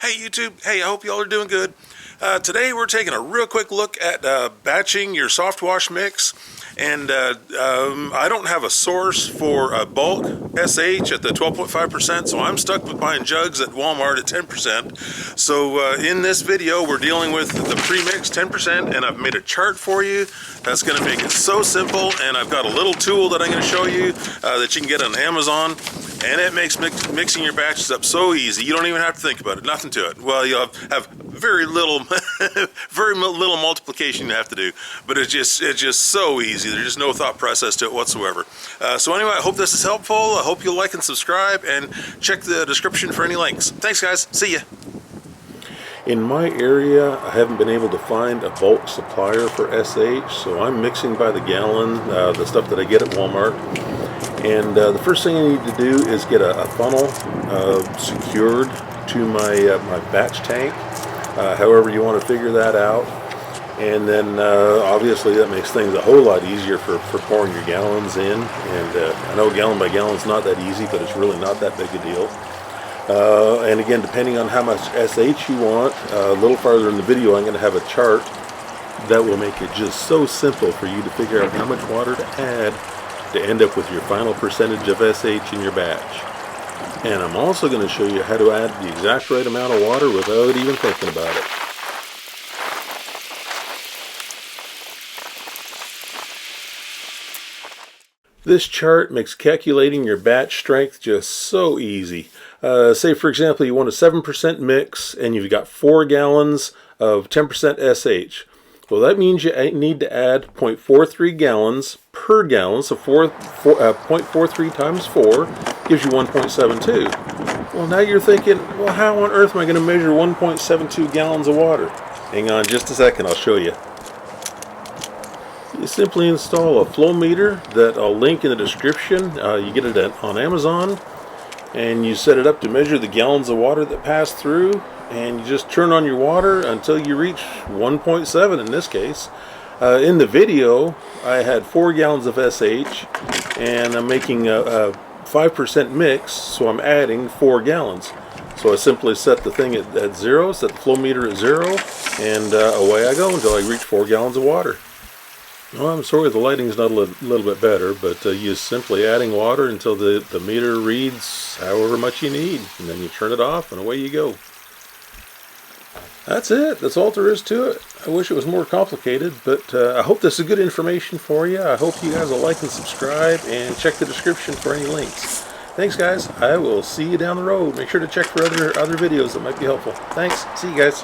Hey YouTube, hey, I hope y'all are doing good. Today we're taking a real quick look at batching your Softwash mix, and I don't have a source for bulk SH at the 12.5%, so I'm stuck with buying jugs at Walmart at 10%. So in this video we're dealing with the premix 10%, and I've made a chart for you that's going to make it so simple, and I've got a little tool that I'm going to show you that you can get on Amazon. And it makes mixing your batches up so easy. You don't even have to think about it. Nothing to it. Well, you have very little, very little multiplication you have to do. But it's just so easy. There's just no thought process to it whatsoever. So anyway, I hope this is helpful. I hope you'll like and subscribe, and check the description for any links. Thanks, guys. See ya. In my area, I haven't been able to find a bulk supplier for SH, so I'm mixing by the gallon, the stuff that I get at Walmart. And the first thing I need to do is get a funnel secured to my batch tank, however you want to figure that out. And then obviously that makes things a whole lot easier for pouring your gallons in. And I know gallon by gallon is not that easy, but it's really not that big a deal. And again, depending on how much SH you want, a little farther in the video I'm going to have a chart that will make it just so simple for you to figure out how much water to add to end up with your final percentage of SH in your batch. And I'm also going to show you how to add the exact right amount of water without even thinking about it. This chart makes calculating your batch strength just so easy. Say for example you want a 7% mix and you've got 4 gallons of 10% SH. Well, that means you need to add 0.43 gallons per gallon, so 0.43 times 4 gives you 1.72. Well, now you're thinking, well, how on earth am I going to measure 1.72 gallons of water? Hang on just a second, I'll show you. You simply install a flow meter that I'll link in the description. You get it on Amazon, and you set it up to measure the gallons of water that pass through. And you just turn on your water until you reach 1.7 in this case. In the video, I had 4 gallons of SH, and I'm making a 5% mix, so I'm adding 4 gallons. So I simply set the thing at 0, set the flow meter at 0, and away I go until I reach 4 gallons of water. Well, I'm sorry the lighting's not a little bit better, but you're simply adding water until the meter reads however much you need, and then you turn it off and away you go. That's it. That's all there is to it. I wish it was more complicated, but I hope this is good information for you. I hope you guys will like and subscribe and check the description for any links. Thanks, guys. I will see you down the road. Make sure to check for other videos that might be helpful. Thanks. See you guys.